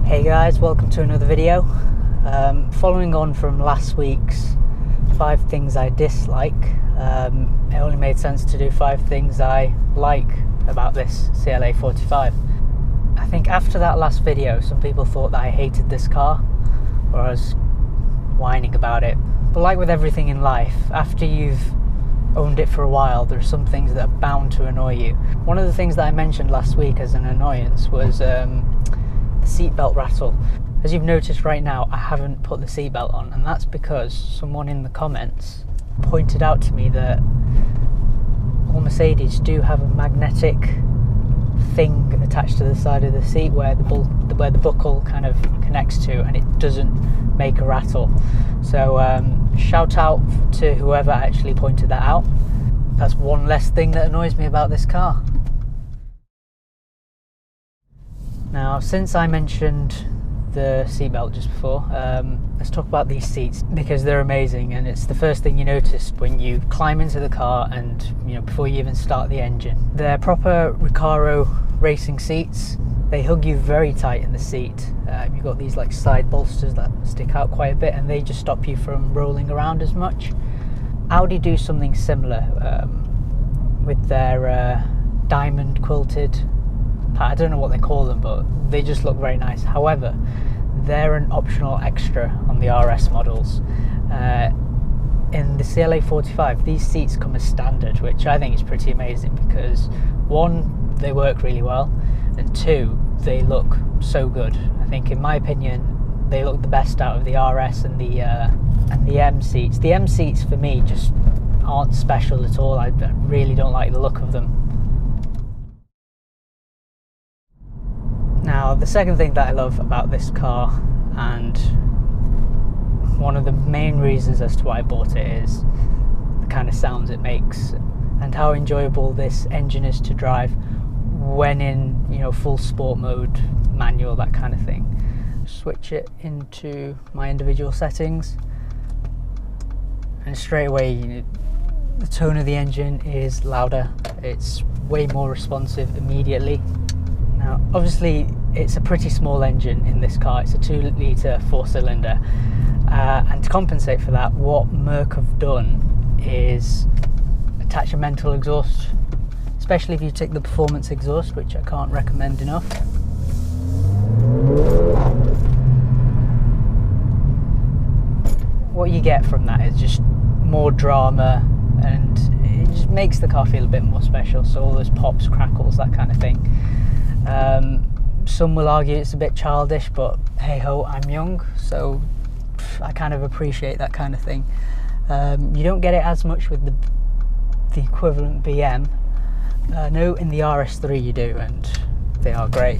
Hey guys, welcome to another video. Following on from last week's 5 things I dislike, it only made sense to do 5 things I like about this CLA 45. I think after that last video, some people thought that I hated this car, or I was whining about it. But like with everything in life, after you've owned it for a while, there are some things that are bound to annoy you. One of the things that I mentioned last week as an annoyance was the seatbelt rattle. As you've noticed right now, I haven't put the seatbelt on, and that's because someone in the comments pointed out to me that all Mercedes do have a magnetic thing attached to the side of the seat where the buckle kind of connects to, and it doesn't make a rattle. So shout out to whoever actually pointed that out. That's one less thing that annoys me about this car. Now, since I mentioned the seatbelt just before, let's talk about these seats, because they're amazing, and it's the first thing you notice when you climb into the car and before you even start the engine. They're proper Recaro racing seats. They hug you very tight in the seat. You've got these like side bolsters that stick out quite a bit, and they just stop you from rolling around as much. Audi do something similar with their diamond quilted, I don't know what they call them, but they just look very nice. However, they're an optional extra on the RS models. In the CLA 45, these seats come as standard, which I think is pretty amazing because 1, they work really well, and 2, they look so good. I think, in my opinion, they look the best out of the RS and the M seats. The M seats for me just aren't special at all. I really don't like the look of them. Now, the second thing that I love about this car, and one of the main reasons as to why I bought it, is the kind of sounds it makes and how enjoyable this engine is to drive when in full sport mode, manual, that kind of thing. Switch it into my individual settings, and straight away the tone of the engine is louder. It's way more responsive immediately. Now, obviously, it's a pretty small engine in this car. It's a 2-litre 4-cylinder, and to compensate for that, what Merc have done is attach a mental exhaust, especially if you take the performance exhaust, which I can't recommend enough. What you get from that is just more drama, and it just makes the car feel a bit more special. So all those pops, crackles, that kind of thing. Some will argue it's a bit childish, but hey ho, I'm young, so I kind of appreciate that kind of thing. You don't get it as much with the equivalent BM. No, in the RS3 you do, and they are great.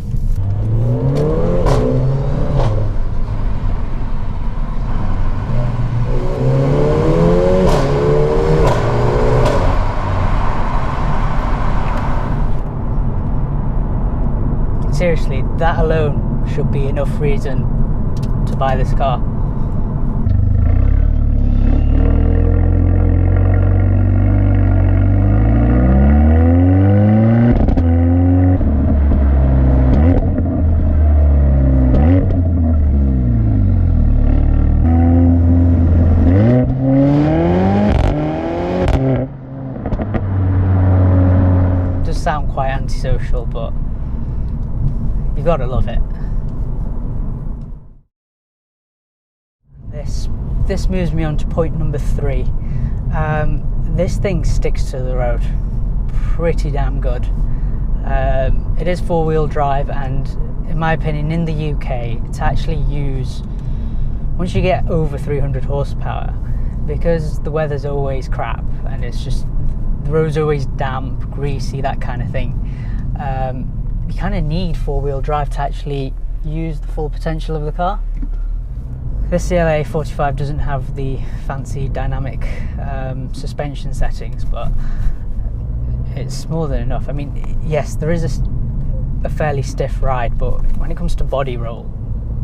Seriously, that alone should be enough reason to buy this car. It does sound quite antisocial, but you gotta love it. This moves me on to point number 3. This thing sticks to the road pretty damn good. It is 4-wheel drive, and in my opinion, in the UK, it's actually used once you get over 300 horsepower, because the weather's always crap and it's just the road's always damp, greasy, that kind of thing. You kind of need 4-wheel drive to actually use the full potential of the car. This CLA 45 doesn't have the fancy dynamic suspension settings, but it's more than enough. I mean, yes, there is a fairly stiff ride, but when it comes to body roll,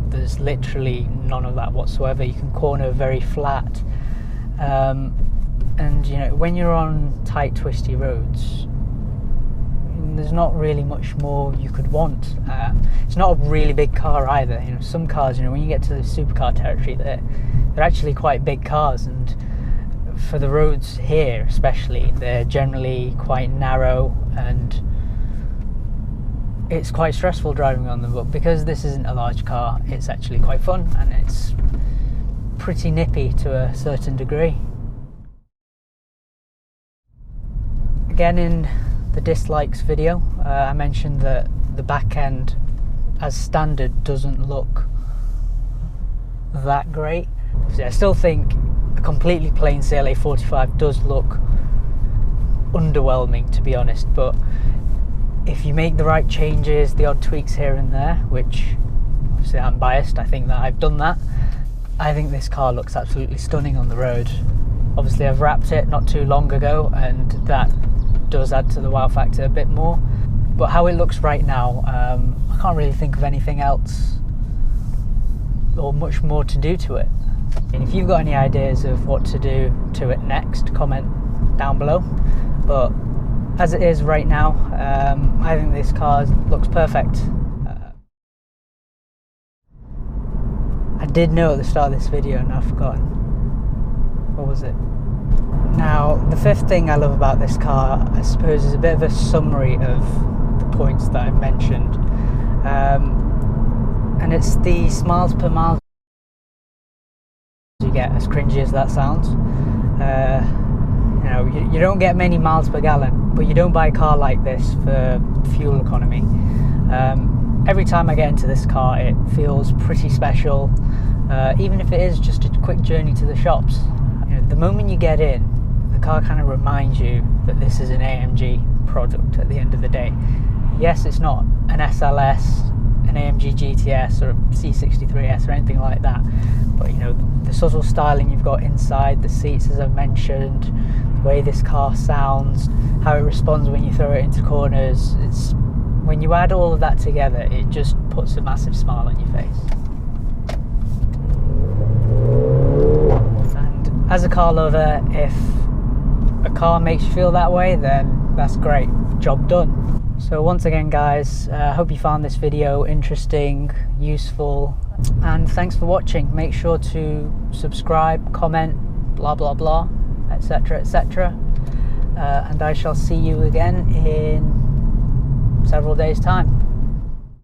there's literally none of that whatsoever. You can corner very flat, and when you're on tight, twisty roads, there's not really much more you could want. It's not a really big car either. You know, some cars, you know, when you get to the supercar territory, they're actually quite big cars, and for the roads here especially, they're generally quite narrow, and it's quite stressful driving on them. But because this isn't a large car, it's actually quite fun, and it's pretty nippy to a certain degree. Again, in the dislikes video, I mentioned that the back end as standard doesn't look that great. I still think a completely plain CLA 45 does look underwhelming, to be honest, but if you make the right changes, the odd tweaks here and there, which obviously I'm biased, I think that I've done that, I think this car looks absolutely stunning on the road. Obviously I've wrapped it not too long ago, and that does add to the wow factor a bit more, but how it looks right now, I can't really think of anything else or much more to do to it. And if you've got any ideas of what to do to it next, comment down below. But as it is right now, I think this car looks perfect. I did know at the start of this video, and I've forgotten. What was it? Now, the fifth thing I love about this car, I suppose, is a bit of a summary of the points that I've mentioned. And it's the miles per mile you get, as cringy as that sounds. You know, you don't get many miles per gallon, but you don't buy a car like this for fuel economy. Every time I get into this car, it feels pretty special, even if it is just a quick journey to the shops. You know, the moment you get in, the car kind of reminds you that this is an AMG product at the end of the day. Yes, it's not an SLS, an AMG GTS or a C63S or anything like that, but you know, the subtle styling you've got inside, the seats as I've mentioned, the way this car sounds, how it responds when you throw it into corners, it's, when you add all of that together, it just puts a massive smile on your face. And as a car lover, if a car makes you feel that way, then that's great, job done. So once again guys, I hope you found this video interesting, useful, and thanks for watching. Make sure to subscribe, comment, blah blah blah, etc etc, and I shall see you again in several days' time.